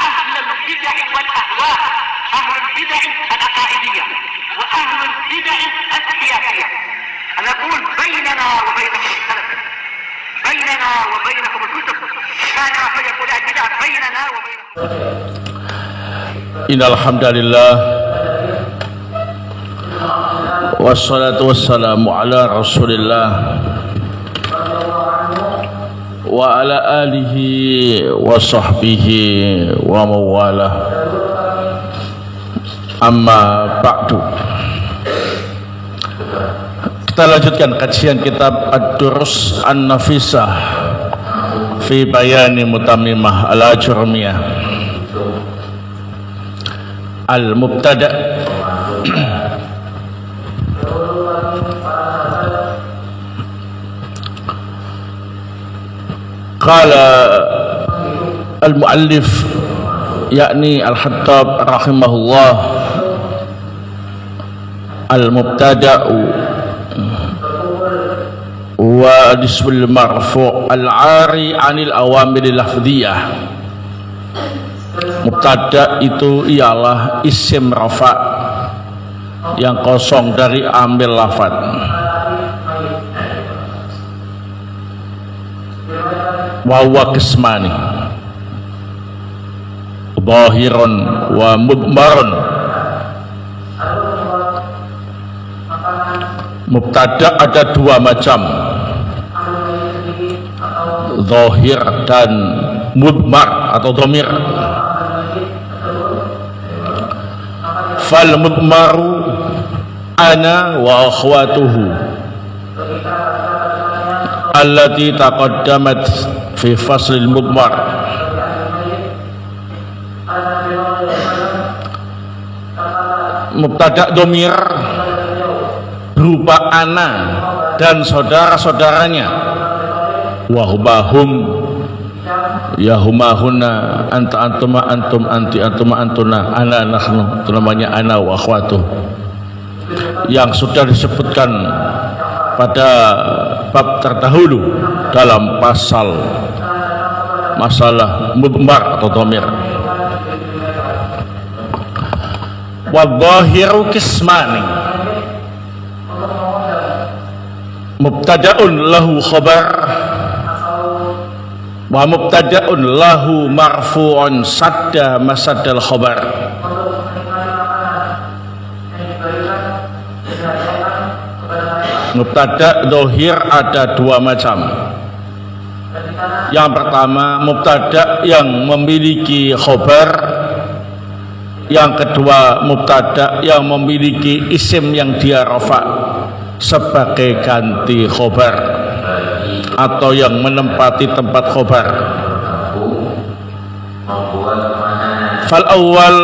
أهل البدع والأهواء، أهل البدع العقائدية وأهل البدع السياسية. أنا أقول بيننا وبينكم السلف، بيننا وبينكم الكتب، كان فيقول البدع بيننا وبينكم. إن الحمد لله والصلاة والسلام على رسول الله وعلى آله وصحبه ومن والاه. Amma ba'du. Kita lanjutkan kajian kitab Ad-Durus An-Nafisah fi Bayani Mutammimah Al-Ajurmiyah Al-Mubtada'. Qala al-muallif yakni Al-Hattab rahimahullah, al-mubtada'u wa ismul marfu' al-'ari 'anil awamil lafdhiyah. Mubtada' itu ialah isim rafa' yang kosong dari amil lafad. Wa huwa qismani, zahirun wa mudmarun. Mubtada ada dua macam, zahir dan mudmar atau dhamir. Fal mudmaru ana wa akhwatuhu allati taqaddamat fi faslil mudmar. Mubtada dhamir berupa ana dan saudara-saudaranya, wahubahum yahumahuna anta antuma antum anti antuma antuna ana nahnu, itu namanya ana wa akhwatuh, yang sudah disebutkan pada bab terdahulu dalam pasal masalah mudmar atau dhamir. Wadzahiru qismani, mubtada'un lahu khabar wa mubtada'un lahu marfu'un sadda masaddal khabar. Mubtada' zahir ada dua macam. Yang pertama, mubtada' yang memiliki khabar. Yang kedua, mubtada' yang memiliki isim yang dia rafa' sebagai ganti khobar atau yang menempati tempat khobar. Fal awal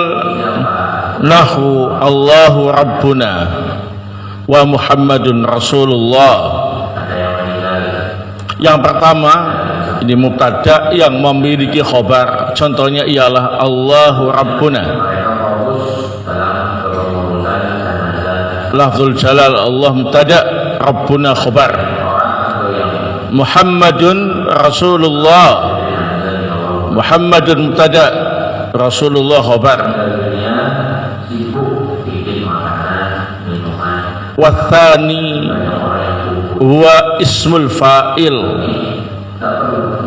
nahu Allahu Rabbuna wa Muhammadun Rasulullah. Yang pertama, ini mubtada' yang memiliki khobar. Contohnya ialah Allahu Rabbuna, lafzul jalal Allah mubtada', Rabbuna khabar. Muhammadun Rasulullah, Muhammadun mubtada', Rasulullah khabar. Wathani huwa ismul fa'il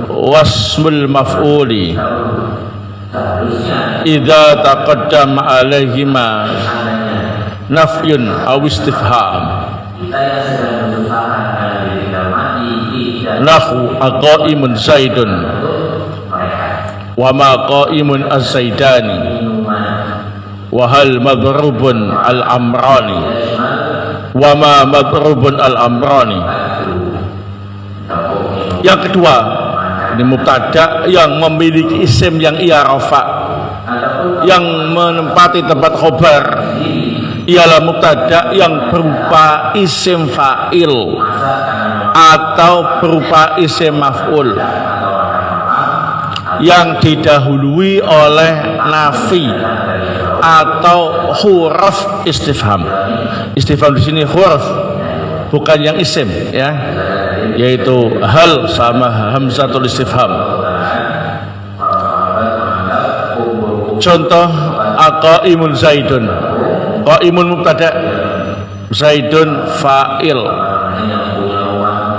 wasmul maf'uli idza taqaddama alaihima nafyun aw istifham. Nahu aqaimun zaidun wa ma qaimun az-zaidani wa hal madrubun al-amrani wa ma madrubun al-amrani. Yang kedua, ini mubtada' yang memiliki isim yang ia rafa', yang menempati tempat khobar, ialah mubtada' yang berupa isim fa'il atau berupa isim maf'ul yang didahului oleh nafi atau huruf istifham. Istifham di sini huruf, bukan yang isim, ya, yaitu hal sama hamzatul istifham. Contoh aqaimun zaidun. Qaimun mubtada, zaidun fa'il.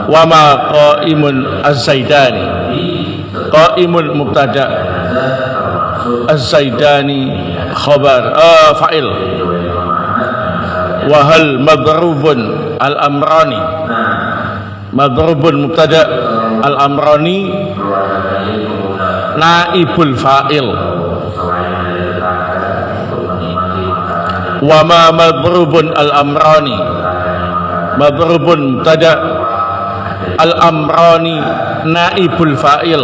Wa ma qaimun az-zaidani. Qaimun mubtada, az-zaidani khabar fa'il. Wa hal madrubun al-amrani. Madrubun mubtada, al-amrani naibul fa'il. Wa ma madrubun al-amrani. Madrubun mubtada, al-amrani naibul fa'il.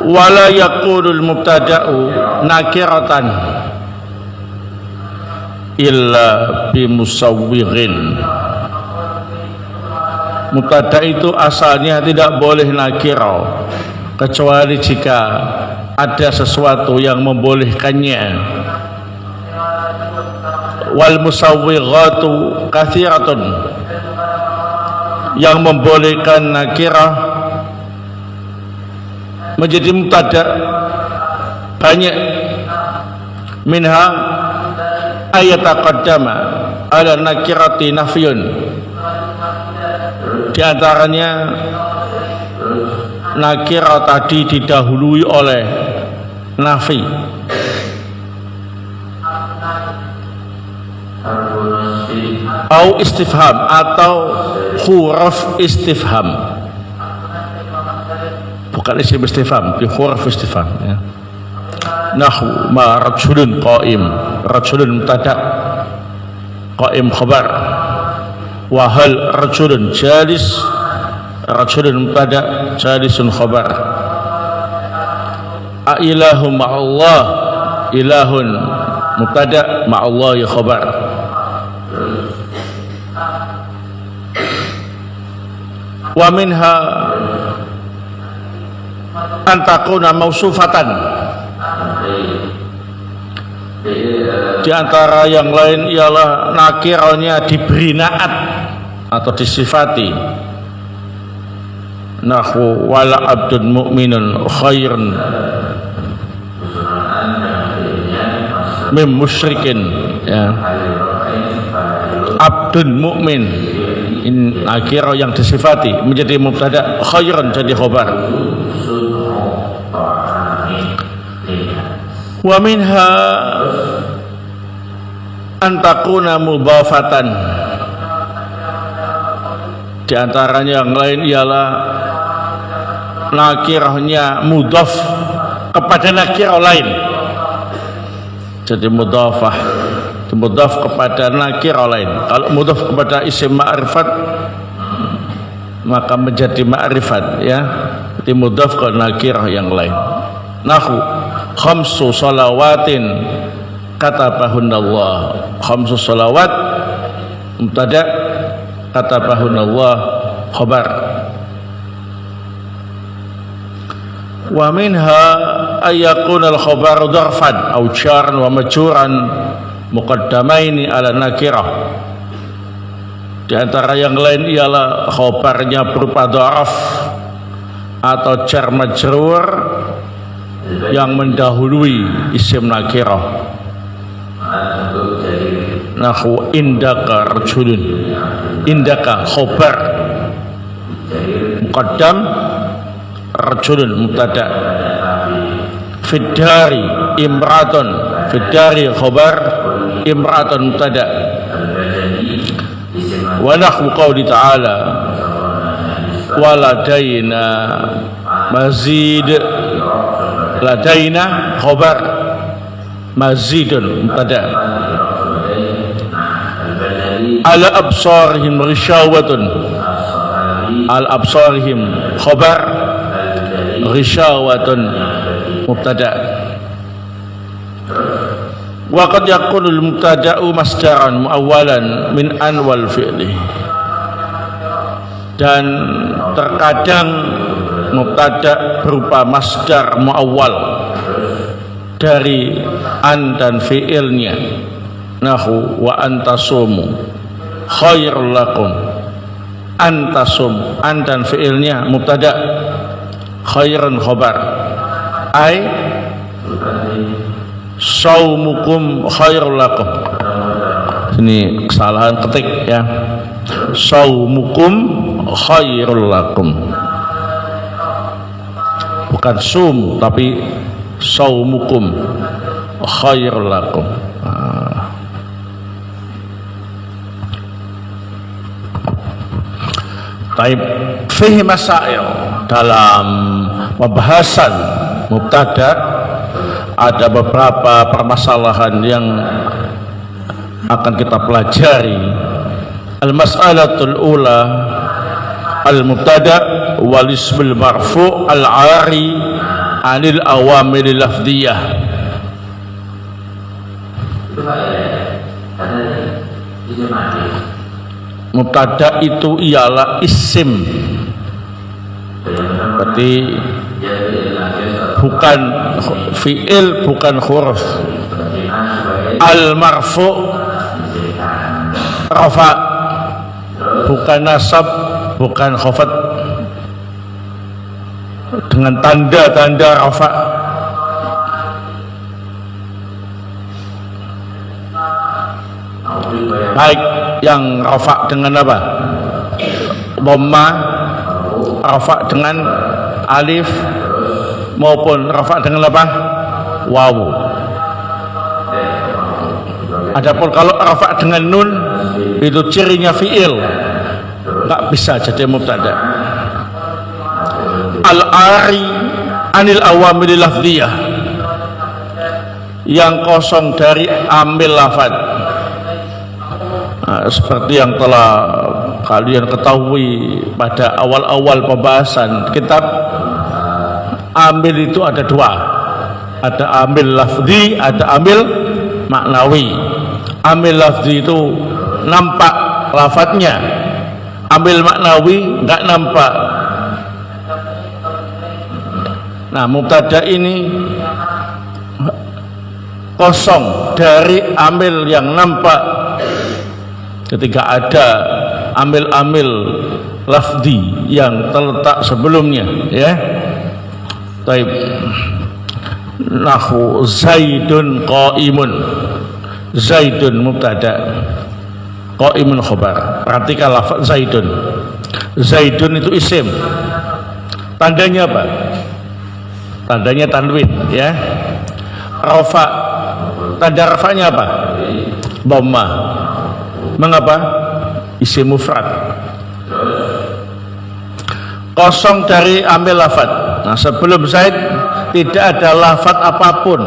Wala yaqulul mubtada'u nakiratan illa bimusawwighin. Mubtada itu asalnya tidak boleh nakira kecuali jika ada sesuatu yang membolehkannya. Wal musawwighatu katsiratun, yang membolehkan nakirah menjadi mubtada banyak. Minha ayataqaddama ala nakirati nafyun, di antaranya nakirah tadi didahului oleh nafi. Au istifham, atau huruf istifham, bukan isim istifham, di huruf istifham ya. Nahwu ma rajulun qaim, rajulun mubtada, qaim khabar. Wa hal rajulun jalis, rajulun mubtada, jalisun khabar. A ilahu ma'allah, ilahun mubtada, ma'allahi khabar. Wa minha an takuna mausufatan, di antara yang lain ialah nakirahnya diberi naat atau disifati. Nahwu wala abdun mu'minun khairun mim musyrikin ya. Abdun mu'min, in nakirah yang disifati menjadi mubtada, khairun jadi khabar. Wa minha an takuna mudhafatan, di antaranya yang lain ialah nakirahnya mudhaf kepada nakirah lain, jadi mudhafah, mudhaf kepada nakirah lain. Kalau mudhaf kepada isim ma'rifat maka menjadi ma'rifat ya, jadi mudhaf ke nakirah yang lain. Nahwu khamsu salawatin katabahunallah. Khamsu salawat mubtada, katabahunallah khabar. Wa minha ayyakuna al-khabaru dharfan aw jaran wa majruran muqaddamaini ala nakirah. Di antara yang lain ialah khabarnya berupa dharaf atau jar majrur yang mendahului isim nakirah. Nahwu indaka rajulun, indaka khabar muqaddam, rajulun mubtada. Fiddari imratun, fiddari khabar, imratun mubtada. Wa nahwu qauli ta'ala waladaina mazid, ladaina khabar, mazidun mubtada. Ala absarihim rishawatun, al absarihim khabar, rishawatun mubtada. Wa qad yakunul mubtada'u masdaran muawwalan min anwal fi'li, dan terkadang mubtada berupa masdar muawwal dari an dan fi'ilnya. Nahu wa antasumu khairul lakum, antasum, an dan fi'ilnya mubtada, khairun khabar. Ai saumukum khairul lakum. Ini kesalahan ketik ya. Saumukum khairul lakum. Bukan sum tapi saumukum khairul lakum. Taib fihi masail, dalam pembahasan mubtada ada beberapa permasalahan yang akan kita pelajari. Al-mas'alatul ula al-mubtada wal ismul marfu' al-'ari 'anil awamil lafdhiyah. Mubtada itu ialah isim, berarti bukan fi'il, bukan huruf. Al-marfu' rafa, bukan nasab, bukan khafat, dengan tanda-tanda rafa. Baik yang rafa dengan apa? Dhamma, rafa dengan alif, maupun rafa dengan apa? Wawu. Adapun kalau rafa dengan nun, itu cirinya fi'il, nggak bisa jadi mubtada. Al-'ari 'anil awamil lafdhiyah, yang kosong dari amil lafaz. Nah, seperti yang telah kalian ketahui pada awal-awal pembahasan kitab, amil itu ada dua, ada amil lafzi, ada amil maknawi. Amil lafzi itu nampak lafadznya, amil maknawi nggak nampak. Nah, mubtada ini kosong dari amil yang nampak ketika ada amil-amil lafzi yang terletak sebelumnya, ya. Taib. Nahu Zaidun qaimun. Zaidun mubtada, qaimun khabar. Perhatikan lafaz Zaidun. Zaidun itu isim. Tandanya apa? Tandanya tanwin, ya. Rafa. Tanda rafanya apa? Dhamma. Mengapa? Isim mufrad. Kosong dari amil lafaz. Nah, sebelum Zaid tidak ada lafaz apapun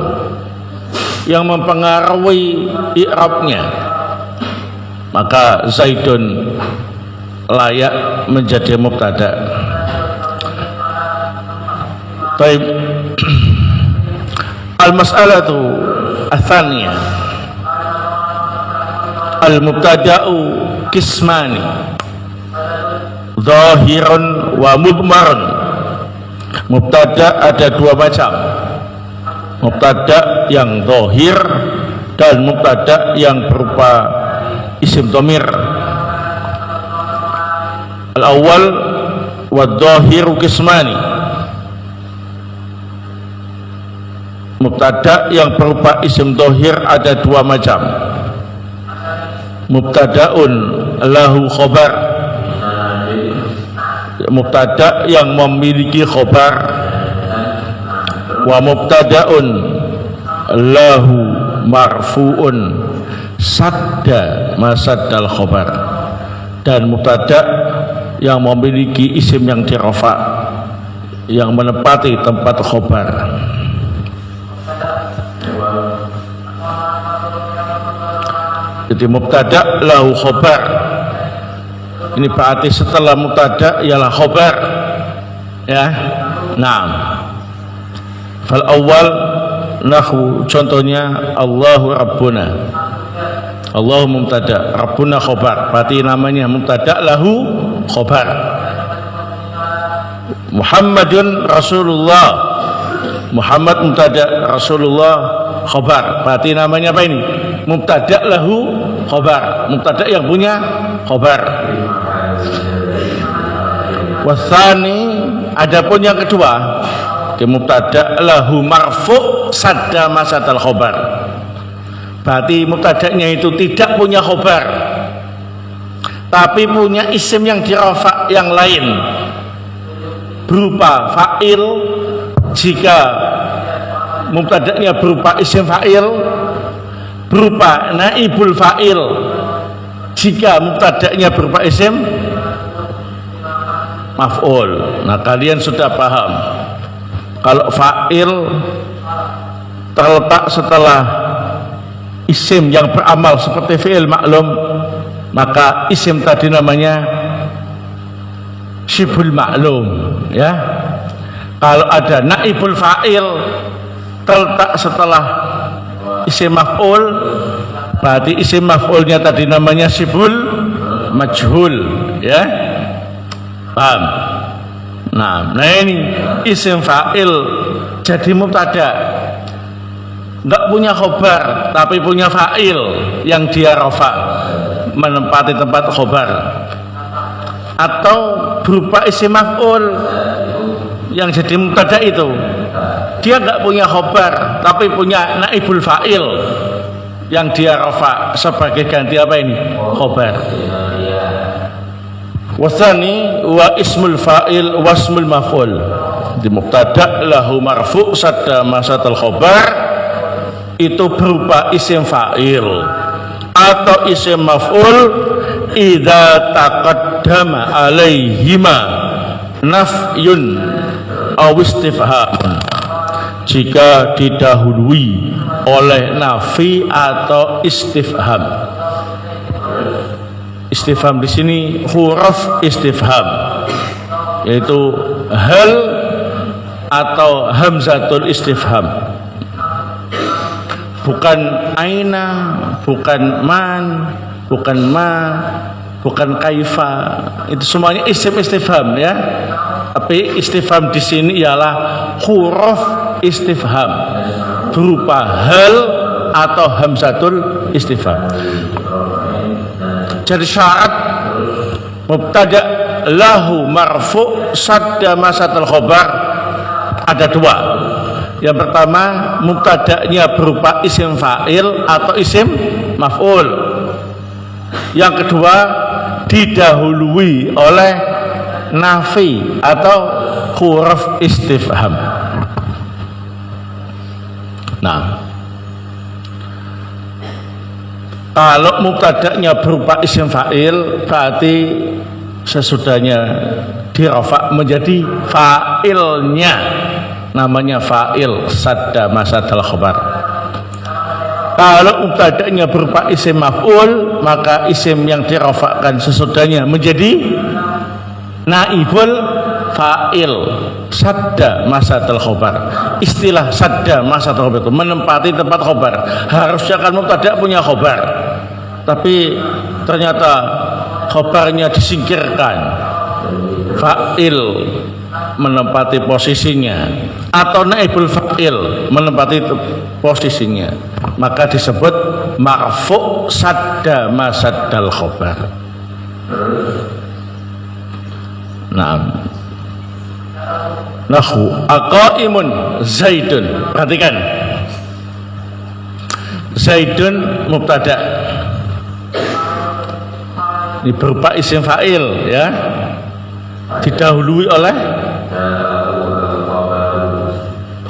yang mempengaruhi i'rabnya, maka Zaidun layak menjadi mubtada. Baik. Al-mas'alatu ats-tsaniyah, al-mubtada'u qismani, zahirun wa mudmarun. Mubtada ada dua macam, mubtada yang zahir dan mubtada yang berupa isim dhamir. Al-awwal wa dhahiru qismani, mubtada yang berupa isim dhahir ada dua macam. Mubtadaun lahu khobar, mubtada yang memiliki khobar. Wa mubtadaun lahu marfu'un sadda masaddal khobar, dan mubtada yang memiliki isim yang dirafa, yang menempati tempat khobar. Jadi mubtada lahu khobar, ini berarti setelah mubtada ialah khobar, ya. Nah, fal awal nahu, contohnya Allahu Rabbuna. Allahu mubtada, Rabbuna khobar, berarti namanya mubtada lahu khobar. Muhammadun Rasulullah, Muhammad mubtada, Rasulullah khobar, berarti namanya apa ini? Mubtada lahu khobar, mubtada yang punya khobar. Wasani, adapun yang kedua, di mubtada lahu marfu sadda masadal khobar. Berarti mubtada'nya itu tidak punya khobar, tapi punya isim yang dirafa yang lain berupa fa'il jika mubtada'nya berupa isim fa'il, berupa naibul fa'il jika mubtada'nya berupa isim maf'ul. Nah, kalian sudah paham kalau fa'il terletak setelah isim yang beramal seperti fi'il maklum, maka isim tadi namanya syibhul maklum, ya. Kalau ada naibul fa'il terletak setelah isim maf'ul, berarti isim maf'ulnya tadi namanya syibhul majhul, ya. Paham? Nah ini isim fa'il jadi mubtada, nggak punya khobar tapi punya fa'il yang dia rafa menempati tempat khobar, atau berupa isim maf'ul yang jadi mubtada itu dia nggak punya khobar tapi punya naibul fa'il yang dia rafa sebagai ganti apa ini? Khobar. Wasani wa ismul fa'il wasmul maf'ul. Di mubtada lahu marfu sadda masadal khobar itu berupa isim fa'il atau isim maf'ul idza taqaddama alaihima nafyun aw istifham, jika didahului oleh nafi atau istifham. Istifham di sini huruf istifham, yaitu hal atau hamzatul istifham, bukan aina, bukan man, bukan ma, bukan kaifa. Itu semuanya isim istifham, ya. Tapi istifham di sini ialah huruf istifham berupa hal atau hamzatul istifham. Jadi syarat mubtada lahu marfu sadda masadal khobar ada dua. Yang pertama, mubtada'nya berupa isim fa'il atau isim maf'ul. Yang kedua, didahului oleh nafi atau huruf istifham. Nah, kalau mubtada'nya berupa isim fa'il, berarti sesudahnya dirafa menjadi fa'ilnya, namanya fa'il sadda masadal khobar. Kalau mubtada'nya berupa isim maf'ul, maka isim yang dirafakan sesudahnya menjadi naibul fa'il sadda masadal khobar. Istilah sadda masadal khobar itu menempati tempat khobar. Harusnya kan mubtada' punya khobar, tapi ternyata khobarnya disingkirkan, fa'il menempati posisinya atau naibul fa'il menempati posisinya, maka disebut marfu sadda masadal khobar. Nah, nahu aqaimun zaidun. Perhatikan, zaidun mubtada, ini berupa isim fa'il, ya, didahului oleh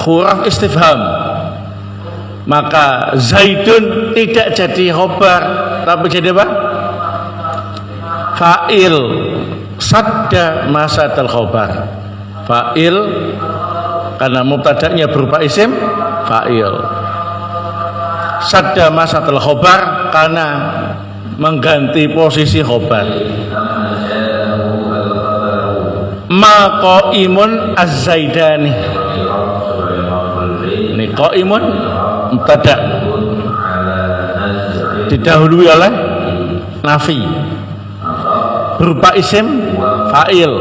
huruf istifham, maka zaidun tidak jadi khobar tapi jadi apa? Fa'il sadda masadal khobar. Fa'il karena mubtada'nya berupa isim fa'il, sadda masadal khobar karena mengganti posisi khobar. Ma qaimun az-zaidani, ini qaimun mubtada didahului oleh nafi berupa isim fa'il,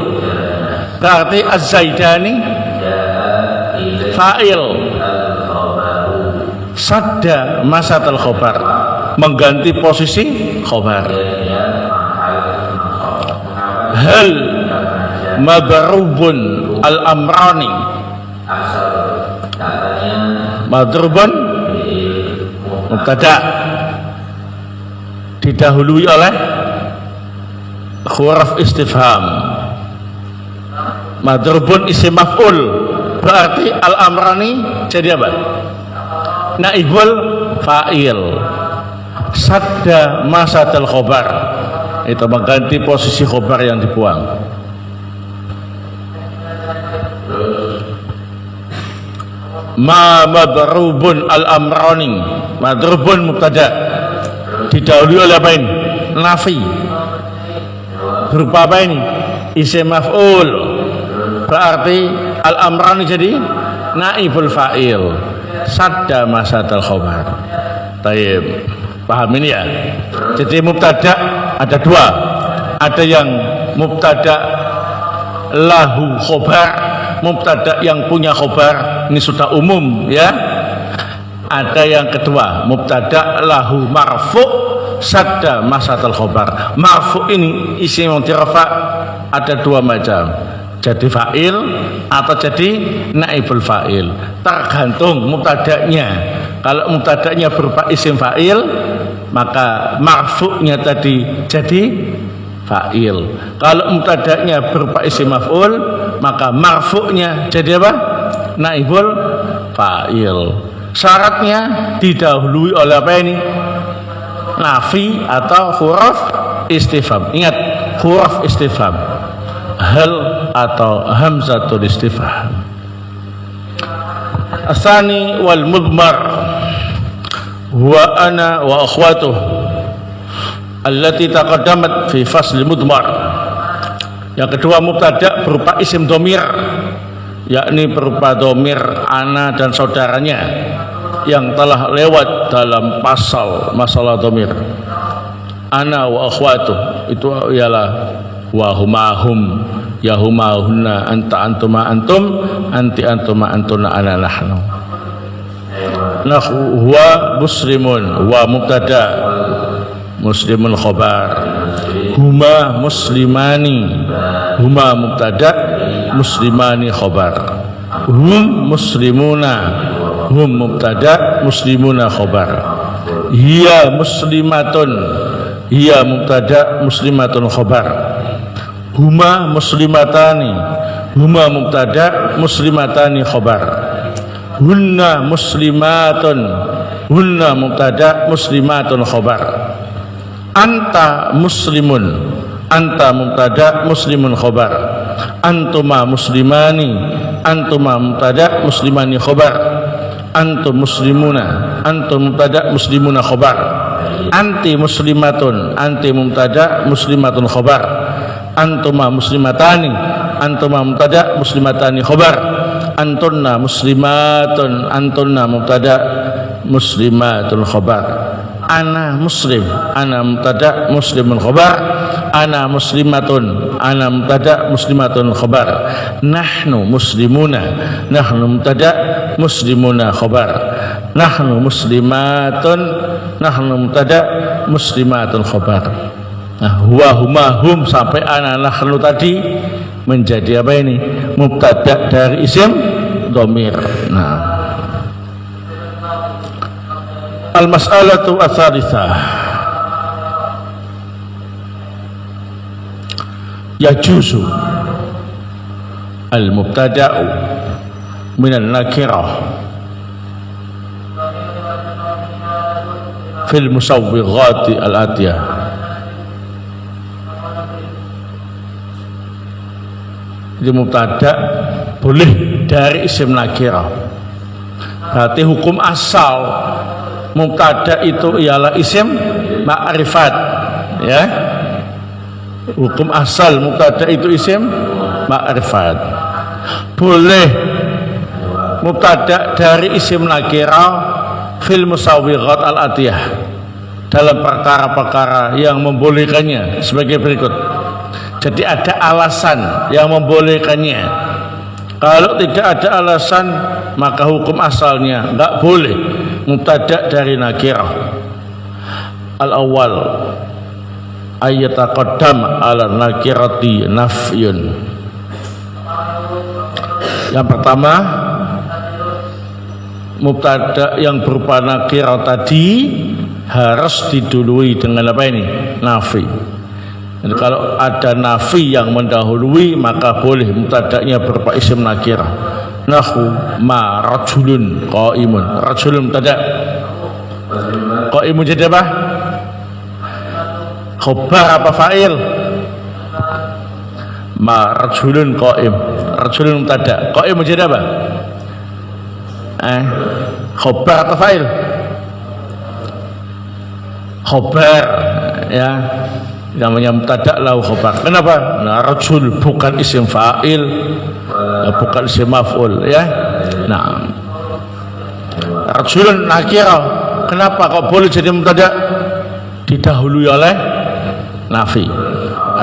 berarti az-zaidani fa'il sadda masadal khobar mengganti posisi khobar. Hal madrubun al-amrani, Madrubun mubtada didahului oleh huruf istifham. Madrubun isim maf'ul, berarti al-amrani jadi apa? Naibul fa'il. Sadda masatul khobar, itu mengganti posisi khobar yang dibuang. Ma madrubun al-amrani, madrubun mubtada didahului oleh apa ini? Nafi, berupa apa ini? Isim maf'ul, berarti al-amrani jadi naibul fa'il. Sadda masatul khobar. Taib, paham ini ya? Jadi mubtada ada dua, ada yang mubtada lahu khobar, mubtada yang punya khobar, ini sudah umum ya. Ada yang kedua, mubtada lahu marfu, sadda masatul khobar. Marfu ini isim yang dirafa ada dua macam, jadi fa'il atau jadi naibul fa'il, tergantung mubtada'nya. Kalau mubtada'nya berupa isim fa'il, maka marfu'nya tadi jadi fa'il. Kalau mubtada'nya berupa isim maf'ul, maka marfu'nya jadi apa? Naibul fa'il. Syaratnya didahului oleh apa ini? Nafi atau huruf istifham. Ingat, huruf istifham, hal atau hamzatul istifham. Asani wal mudmar huwa ana wa akhwatuh allati taqaddamat fi fasl mudmar. Yang kedua, mubtada berupa isim domir, yakni berupa domir ana dan saudaranya yang telah lewat dalam pasal masalah domir. Ana wa akhwatuh itu ialah wa humahum, ya humahunna, anta antuma antum, anti antuma antuna, ana nahnu. Huwa muslimun, wa mubtada, muslimun khobar. Huma muslimani, huma mubtada, muslimani khobar. Hum muslimuna, hum mubtada, muslimuna khobar. Hiya muslimatun, hiya mubtada, muslimatun khobar. Huma muslimatani, huma mubtada, muslimatani khobar. Hunna muslimatun, hunna mubtada, muslimatun khobar. Anta muslimun, anta mubtada, muslimun khobar. Antuma muslimani, antuma mubtada, muslimani khobar. Antum muslimuna, antum mubtada, muslimuna khobar. Anti muslimatun, anti mubtada, muslimatun khobar. Antuma muslimatani, antuma mubtada, muslimatani khobar. Antunna muslimatun, antunna mubtada, muslimatun khobar. Ana muslim, ana mubtada, muslimun khobar. Ana muslimatun, ana mubtada, muslimatun khobar. Nahnu muslimuna, nahnu mubtada, muslimuna khobar. Nahnu muslimatun, nahnu mubtada, muslimatun khobar. Nah, huwa huma hum sampai ana nahnu tadi menjadi apa ini? Mubtada dari isim dhamir. Nah, al-mas'alatu ats-tsalitsah, yajuzu al-mubtada'u min an-nakirah fil musawwighati al-atiyah. Jadi mubtada boleh dari isim nakirah. Berarti hukum asal mubtada itu ialah isim ma'rifat, ya. Hukum asal mubtada itu isim ma'rifat. Boleh mubtada dari isim nakirah fil musawwighat al-atiyah, dalam perkara-perkara yang membolehkannya sebagai berikut. Jadi ada alasan yang membolehkannya. Kalau tidak ada alasan, maka hukum asalnya enggak boleh mubtada dari nakirah. Al-awwal ayyataqaddam ala nakirati nafyun. Yang pertama, mubtada yang berupa nakirah tadi harus didului dengan apa ini? Nafi. Jadi kalau ada nafi yang mendahului maka boleh mubtada'nya berupa isim nakirah. Nahu ma rajulun qaimun. Rajulun mubtada'. Qaimun jadi apa? Khobar apa fa'il? Ma rajulun qaim. Rajulun mubtada'. Qaimun jadi apa? Khobar atau fa'il? Khobar, ya, namanya mubtada' lahu khobar. Kenapa? Nah, rajul bukan isim fa'il, bukan isim maf'ul, ya. Nah, rajulun nakirah. Kenapa kok boleh jadi mubtada'? Didahului oleh nafi.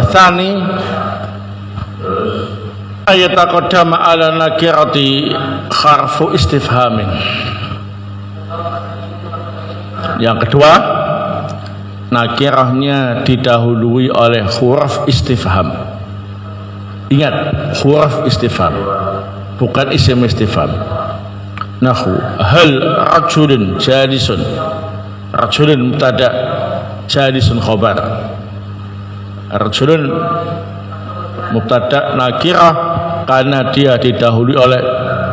Atsani ayataqaddama ala nakirati harfu istifhamin. Yang kedua, nakirahnya didahului oleh huruf istifham. Ingat, huruf istifham, bukan isim istifham. Nahu hal rajulun jalisun. Rajulun mubtada', jalisun khobar. Rajulun mubtada' nakirah karena dia didahului oleh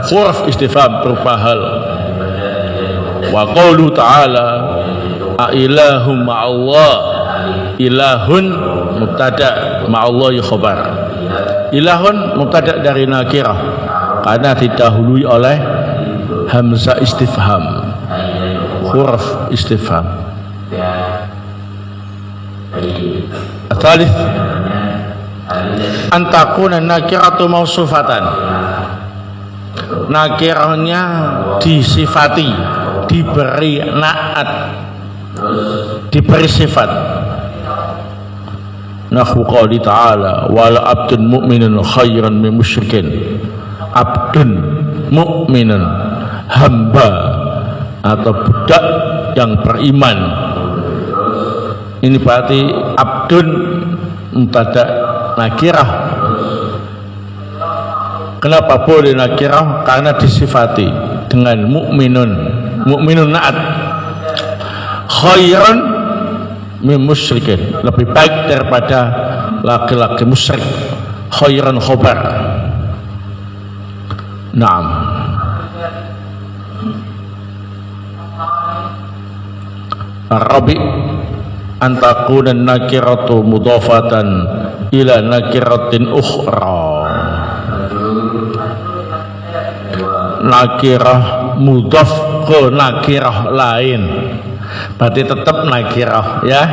huruf istifham berupa hal. Wa qaulu ta'ala a ilahum ma'allah. Ilahun mubtada' ma'allahi khobar. Ilahun mubtada' dari nakirah karena didahului oleh hamzah istifham, huruf istifham. Tsalits antakuna nakiratu mausufatan. Nakirahnya disifati, diberi naat, diberi sifat. Nahu qouli ta'ala wala abdun mu'minun khairan min musyrikin. Abdun mu'minun, hamba atau budak yang beriman. Ini berarti abdun mubtada' nakirah. Kenapa boleh nakirah? Karena disifati dengan mukminun. Mukminun naat. Khairan min musyrikin, lebih baik daripada laki-laki musyrik. Khairan khobar. Naam. Arabi antakuna nakiratu mudhafatan ila nakiratin ukhra. Nakirah mudhaf ke nakirah lain, berarti tetap nakirah, ya.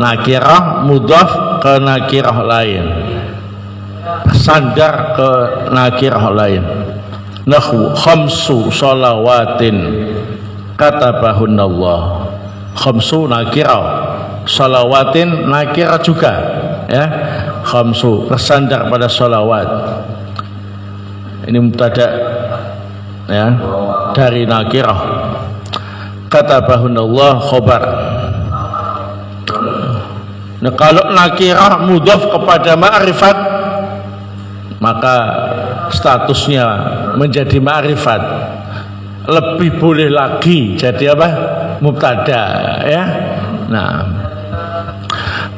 Nakirah mudhaf ke nakirah lain, bersandar ke nakirah lain. Nahu khamsu shalawatin katabahunallah. Khamsu nakirah, shalawatin nakirah juga, ya. Khamsu bersandar pada sholawat. Ini mubtada', ya, dari nakirah. Katabahunallah khobar. Nah, kalau nakirah mudhaf kepada ma'rifat maka statusnya menjadi ma'rifat. Lebih boleh lagi jadi apa? Mubtada', ya. Nah,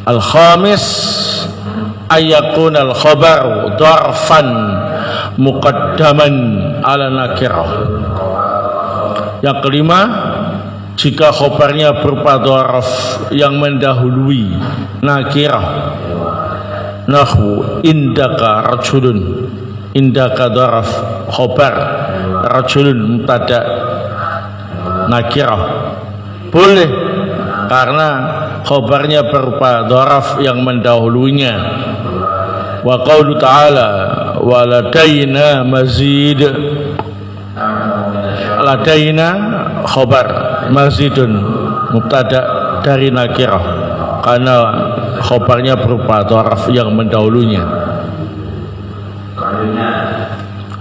al-khamis ayyakun al-khabar dharfan muqaddaman ala nakirah. Yang kelima, jika khobarnya berupa dharaf yang mendahului nakirah. Nahu indaka rajulun. Indaka dharaf khobar, rajulun mubtada' nakirah. Boleh karena khobarnya berupa dharaf yang mendahulunya. Wa qaulu ta'ala waladaina mazid. Ladaina khobar, mazidun mubtada' dari nakirah karena khobarnya berupa dharaf yang mendahulunya.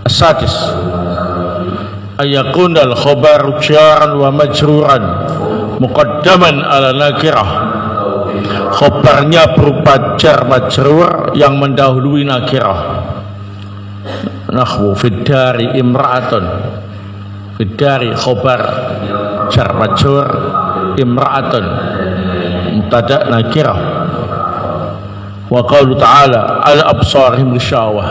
As-sadis ayakun al-khabar jaran wa majruran muqaddaman ala nakirah. Khobarnya berupa jar majrur yang mendahului nakirah. Nahwu fid dari imra'atun. Fidari khobar jar majrur imra'atun mubtada nakirah. Wa qaulu ta'ala al absarihim risyawah.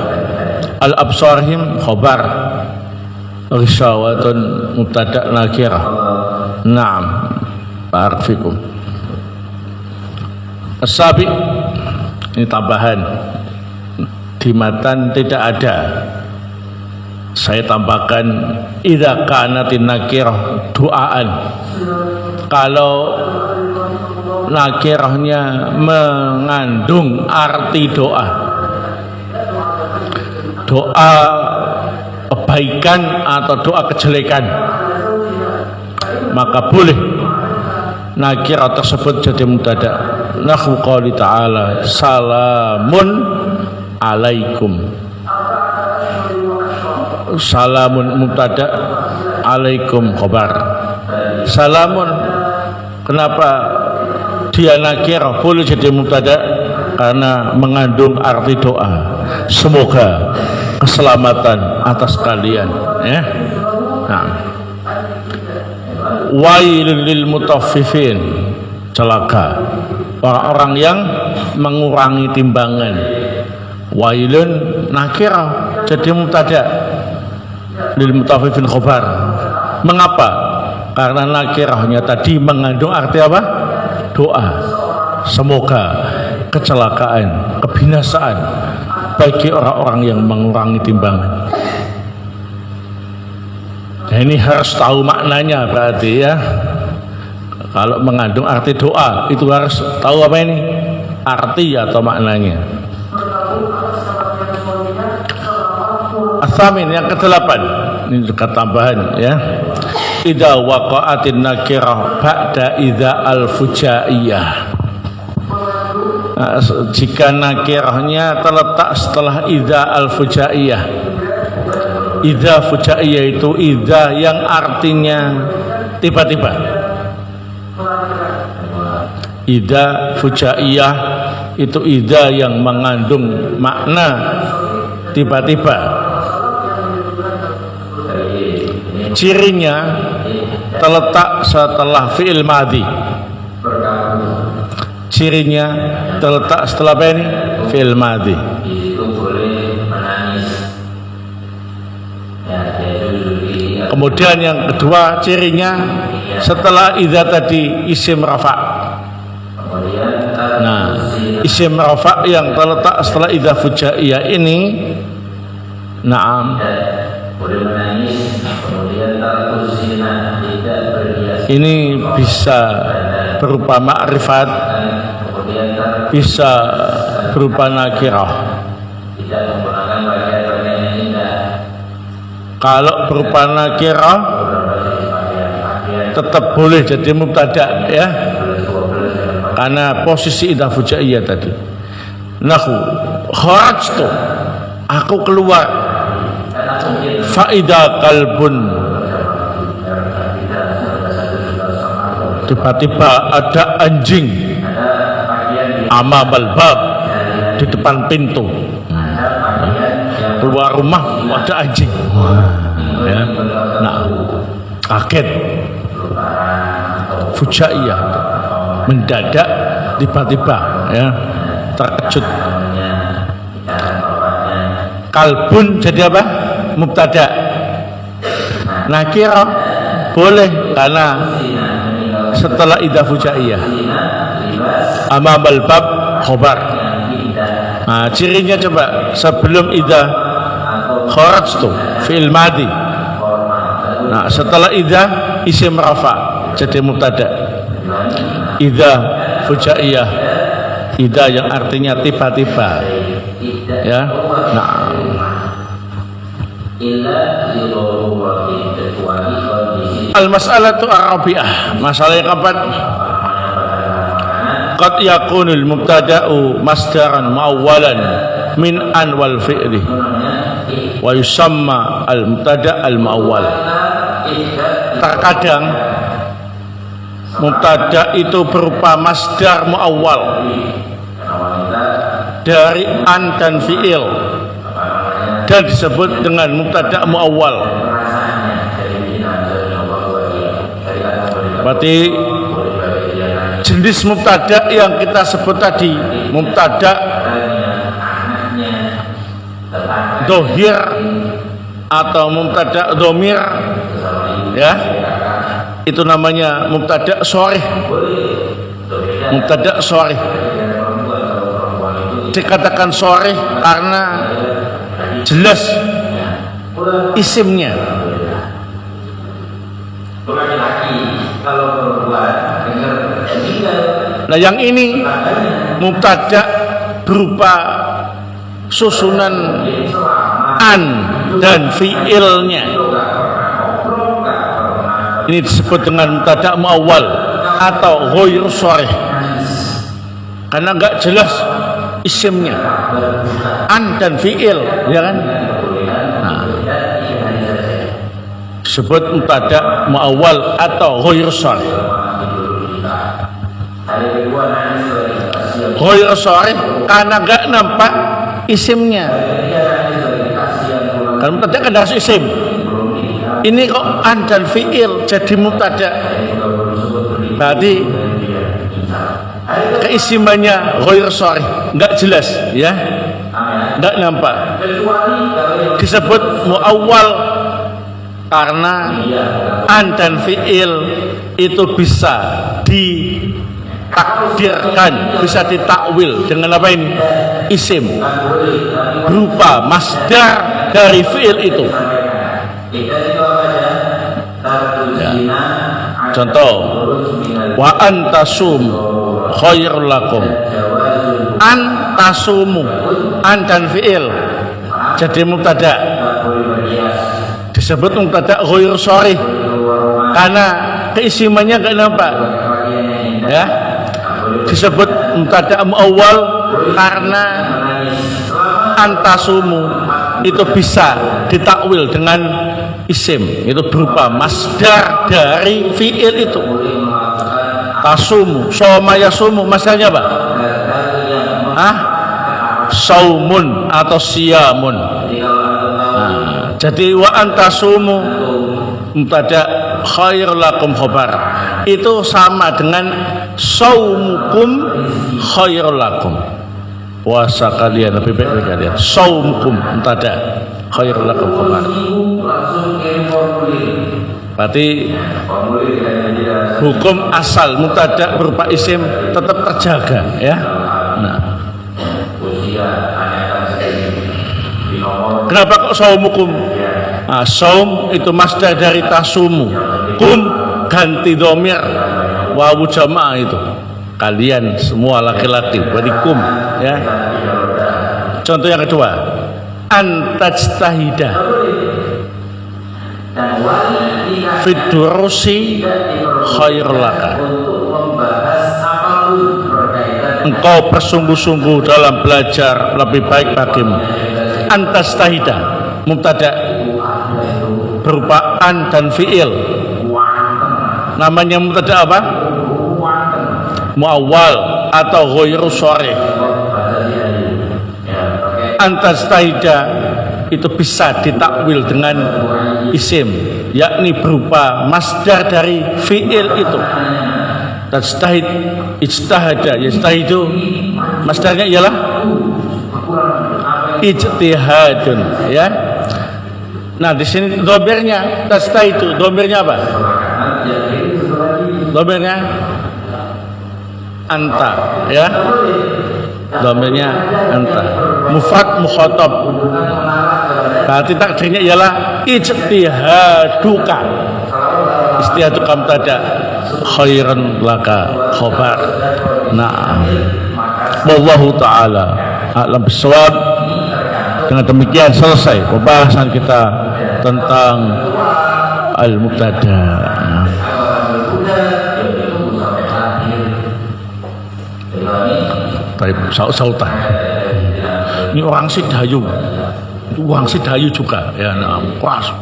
Al absarihim khobar risyawatun mubtada nakirah. Naam, barakallahu fikum. As-sabi, ini tambahan di matan tidak ada, saya tambahkan idza kanatin nakirah duaan. Kalau nakirahnya mengandung arti doa, doa kebaikan atau doa kejelekan, maka boleh nakirah tersebut jadi mubtada. Nahwu qouli ta'ala salamun alaikum. Salamun mubtada, alaikum khabar. Salamun, kenapa dia nakirah boleh jadi mubtada? Karena mengandung arti doa, semoga keselamatan atas kalian, ya. Nah, wailul lil mutaffifin, celaka orang-orang yang mengurangi timbangan. Wailun nakirah jadi mubtada, lil mutaffifin khabar. Mengapa? Karena nakirahnya tadi mengandung arti apa? Doa, semoga kecelakaan, kebinasaan bagi orang-orang yang mengurangi timbangan. Nah, ini harus tahu maknanya berarti, ya. Kalau mengandung arti doa itu harus tahu apa ini? Arti atau maknanya. As-samin, yang ke-8, ini juga tambahan, ya. Idza waqa'atin nakirah ba'da idza al-fujaiyah. Nah, jika nakirahnya terletak setelah idza al-fujaiyah. Idza fujaiyah itu idza yang artinya tiba-tiba. Idza fujaiyah itu idza yang mengandung makna tiba-tiba. Cirinya terletak setelah fi'il madhi. Cirinya terletak setelah apa ini? Fi'il madhi. Kemudian yang kedua cirinya setelah idza tadi isim rafa. Nah, isim rafa yang terletak setelah idza fujaiyah ini, naam, ini bisa berupa ma'rifat, bisa berupa nakirah. Kalau berupa nakirah tetap boleh jadi mubtada, ya, karena posisi idza fujaiyah tadi. Nahu kharajtu, aku keluar. Faida kalbun, tiba-tiba ada anjing amamal bab, di depan pintu. Keluar rumah ada anjing, ya. Nah, kaget, fujaiyah, mendadak, tiba-tiba, ya, terkejut. Kalbun jadi apa? Mubtada. Nakirah boleh karena setelah idza fujaiyah. Amamal bab khobar. Nah, cirinya coba sebelum idza kharajtu fi'il madhi. Nah, setelah idza isim rafa jadi mubtada. Idza fujaiyah, idza yang artinya tiba-tiba, ya. Nah, al-mas'alatu ar-rabi'ah, masalah yang keempat. Qad yakunul mubtada'u masdaran muawwalan min an wal fi'li wa yusamma al-mubtada' al-muawwal. Terkadang mubtada' itu berupa masdar muawwal dari an dan fi'il dan disebut dengan mubtada' muawwal. Berarti jenis mubtada yang kita sebut tadi, mubtada dohir atau mubtada domir, ya, itu namanya mubtada sharih. Mubtada sharih dikatakan sharih karena jelas isimnya. Nah, yang ini mubtada berupa susunan an dan fiilnya. Ini disebut dengan mubtada muawwal atau ghairu sharih karena enggak jelas isimnya, an dan fiil, ya kan? Nah, disebut mubtada muawwal atau ghairu sharih. Ghairu sharih karena enggak nampak isimnya. Kan mubtada kan harus isim. Ini kok an dan fiil jadi mubtada. Berarti keisimannya ghairu sharih, enggak jelas, ya. Enggak nampak. Disebut muawwal karena an dan fiil itu bisa ditakdirkan, bisa ditakwil dengan apa ini? Isim berupa masdar dari fiil itu. Ya. Contoh, wa antasum khairul lakum. An tasumu, an dan fiil jadi mubtada, disebut mubtada ghairu sharih karena keisimannya enggak nampak, ya. Disebut mubtada muawwal karena antasumu itu bisa ditakwil dengan isim, itu berupa masdar dari fiil itu. Tasumu, soma yasumu, masdarnya apa? Saumun atau siyamun. Nah, jadi wa antasumu mubtada khairul lakum khabar itu sama dengan saumukum khairul lakum. Puasa kalian lebih baik dari kalian. Saumukum mubtada khairul lakum khabar. Berarti hukum asal mubtada berupa isim tetap terjaga, ya. Nah, kenapa kok saumukum? Nah, saum itu masdar dari tasumu. Kum ganti dhamir, wawu jamaah itu. Kalian semua laki-laki, berarti kum, ya. Contoh yang kedua, antajtahida fidurusi khairul laka. Engkau bersungguh-sungguh dalam belajar lebih baik bagimu. Antajtahida mubtada berupa an dan fiil. Namanya mubtada apa? Muawwal atau ghairu sharih. Antajtahida itu bisa ditakwil dengan isim, yakni berupa masdar dari fiil itu. Tajtahid, ijtahada, yajtahidu, masdarnya ialah ijtihadun, ya. Nah, di sini dhamirnya tajtahidu, dhamirnya apa? Dhamirnya anta, ya. Dhamirnya anta. Mufrad mukhatab. Berarti takdirnya ialah ijtihaduka. Ijtihaduka mubtada khairan laka khabar. Nah, wallahu taala a'lam bissawab. Dengan demikian selesai pembahasan kita tentang al-mubtada. Baik, sautan. Ini orang Sidayu. Orang Sidayu juga, ya. Nah, keras.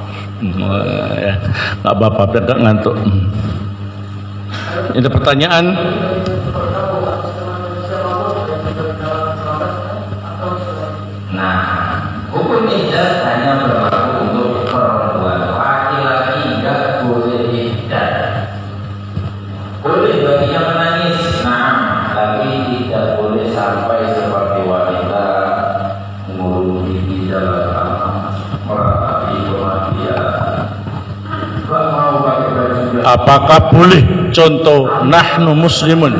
Ya, nggak apa-apa, biar nggak ngantuk. Ini pertanyaan. Nah, hukum iddah hanya berlaku untuk perempuan. Laki-laki tidak boleh iddah. apakah boleh contoh nahnu muslimun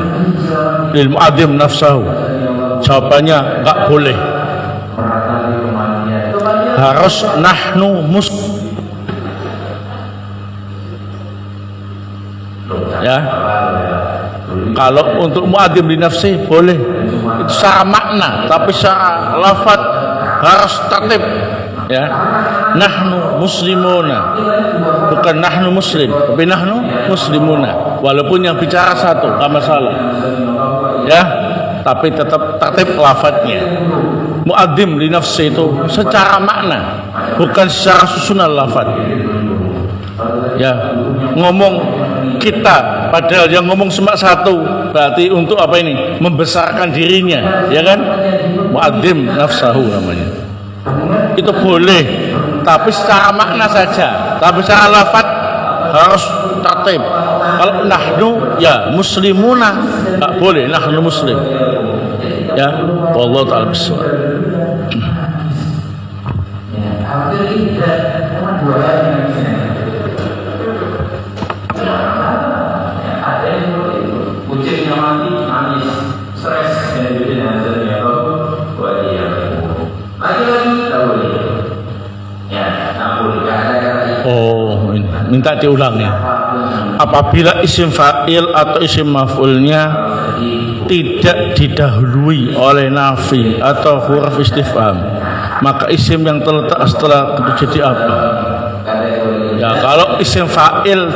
lil mu'adzim nafsahu? Jawabannya enggak boleh. Harus nahnu ya. Kalau untuk mu'adzim li nafsi boleh, itu secara makna, tapi secara lafaz harus tertib ya. Nahnu muslimuna, bukan nahnu muslim, tapi nahnu muslimuna, walaupun yang bicara satu enggak masalah ya, tapi tetap tertib lafaznya. Mu'adzim li nafsi itu secara makna, bukan secara susunan lafaz ya. Ngomong kita, padahal yang ngomong cuma satu, berarti untuk apa ini? Membesarkan dirinya, ya kan? Mu'adzim nafsahu namanya. Itu boleh, tapi secara makna saja, tapi secara lafaz harus tertib. Kalau nahnu ya muslimuna, enggak boleh nahnu muslim. Ya, wallahu ta'ala bissawab. Kucingnya mati, nangis, stres, dan bikin hasilnya lagi-lagi tak boleh. Ya, tak boleh. Oh, minta diulangi. Apabila isim fa'il atau isim maf'ulnya tidak didahului oleh nafi atau huruf istifham, maka isim yang terletak setelah itu jadi apa? Ya, kalau isim fa'il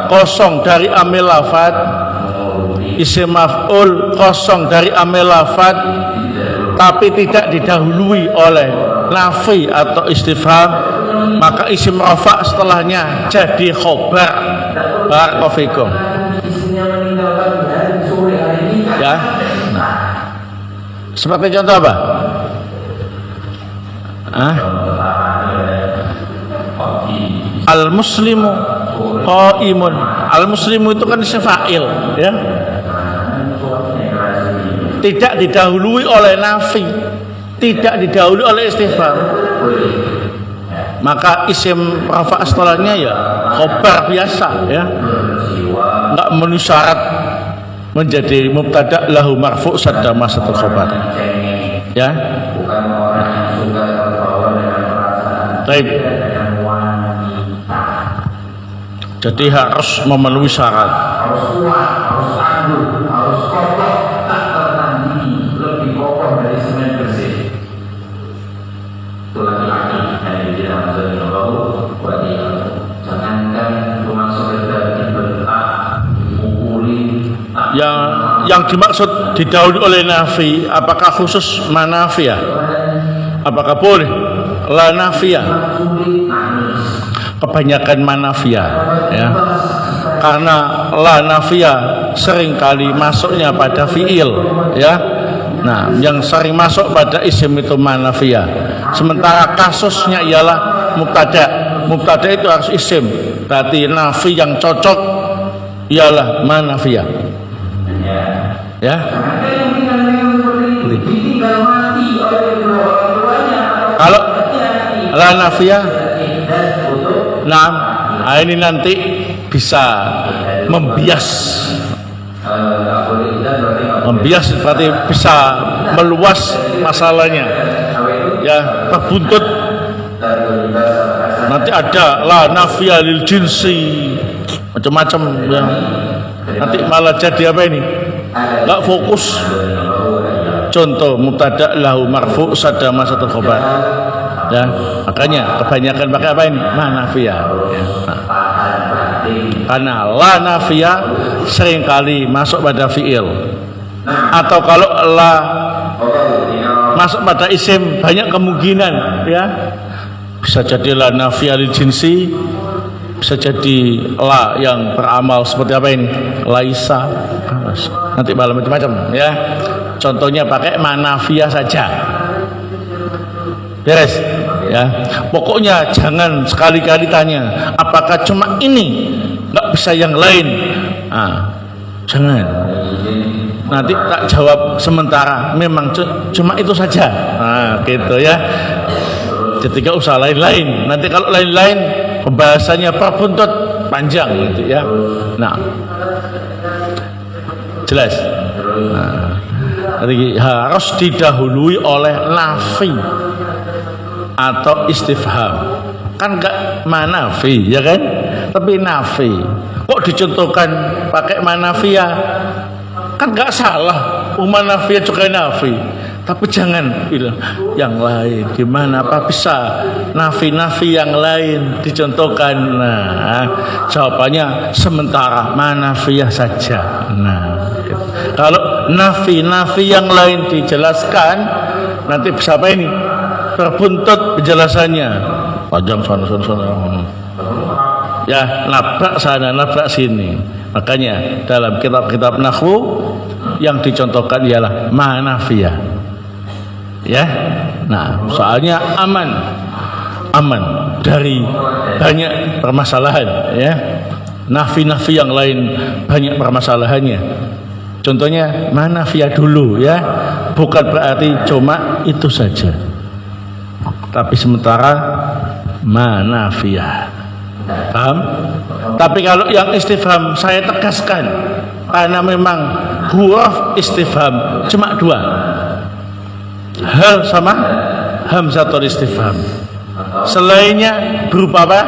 kosong dari amil lafad, isim maf'ul kosong dari amil lafad, tapi tidak didahului oleh nafi atau istifham, maka isim rafa' setelahnya jadi khobar. Barakofikum ya. Seperti contoh apa? Al-muslimu qaimun. Al-muslimu itu kan isim fa'il ya, tidak didahului oleh nafi, tidak didahului oleh istifham, maka isim rafa' setelahnya ya khobar biasa ya, enggak memenuhi syarat menjadi mubtada lahu marfu' sadda masatul khobar ya. Baik, jadi harus memenuhi syarat. Harus kuat, harus tangguh, harus kokoh, tak tertandingi, lebih kokoh dari semen bersih. Itu laki-laki yang dibilang Zalina Bahu buat dia. Jangankan cuma sekedar dibentak, dipukuli. Yang dimaksud didahului oleh nafi, apakah khusus manafiyah? Apakah boleh la nafiyah? Kebanyakan manafiyah ya, karena la nafiyah seringkali masuknya pada fiil ya. Nah, yang sering masuk pada isim itu manafiyah, sementara kasusnya ialah mubtada. Mubtada itu harus isim, berarti nafi yang cocok ialah manafiyah ya. Kalau la nafiyah, nah ini nanti bisa membias. Membias berarti bisa meluas masalahnya ya, terbuntut. Nanti ada la nafiyah lil jinsi, macam-macam ya. Nanti malah jadi apa ini? Enggak fokus. Contoh mubtada lahu marfu' sadda masatul khobar ya, makanya kebanyakan pakai apa ini? Manafiyah ya. Nah, karena la nafiyah seringkali masuk pada fiil, atau kalau la masuk pada isim banyak kemungkinan ya, bisa jadi la nafiyah lil jinsi, bisa jadi la yang beramal seperti apa ini? Laisa, nanti malah macam-macam ya. Contohnya pakai manafiyah saja, beres ya. Pokoknya jangan sekali-kali tanya apakah cuma ini, nggak bisa yang lain. Jangan. Nanti tak jawab sementara, memang cuma itu saja. Gitu ya. Jadi nggak usah lain-lain. Nanti kalau lain-lain pembahasannya perbuntut, panjang gitu ya. Nah, jelas. Nah, jadi harus didahului oleh nafi atau istifham. Kan enggak manafi ya kan, tapi nafi. Kok dicontohkan pakai manafiyah? Kan enggak salah, manafiyah juga nafi. Tapi jangan bilang yang lain. Gimana apa bisa nafi-nafi yang lain dicontohkan? Nah, jawabannya sementara manafiyah saja. Nah, kalau nafi-nafi yang lain dijelaskan, nanti bisa apa ini? Terbuntut penjelasannya. Panjang sana. Ya, nabrak sana, nabrak sini. Makanya dalam kitab-kitab nahwu yang dicontohkan ialah manafiyah. Ya, nah soalnya aman dari banyak permasalahan ya. Nafi-nafi yang lain banyak permasalahannya. Contohnya manafiyah dulu ya, bukan berarti cuma itu saja, tapi sementara manafiyah. Paham? Tapi kalau yang istifham saya tegaskan, karena memang huruf istifham cuma dua, hal sama hamzatul istifham. Selainnya berupa apa?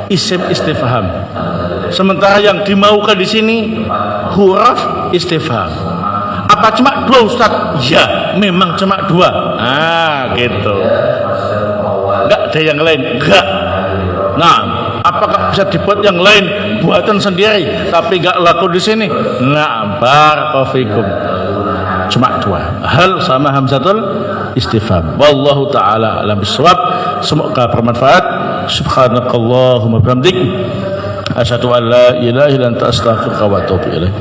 Isim istifham. Sementara yang dimaukan di sini huruf istifham. Apa cuma dua Ustaz? Ya, memang cuma dua. Ah, gitu. Enggak ada yang lain? Enggak. Nah, apakah bisa dibuat yang lain buatan sendiri tapi enggak laku di sini? Nah, barakallahu fikum. Cuma dua, hal sama hamzatul istifham. Wallahu taala alam bisawab. Semoga bermanfaat. Subhanakallahumma bihamdik, asyhadu an la ilaha illa anta astaghfiruka wa atubu ilaik.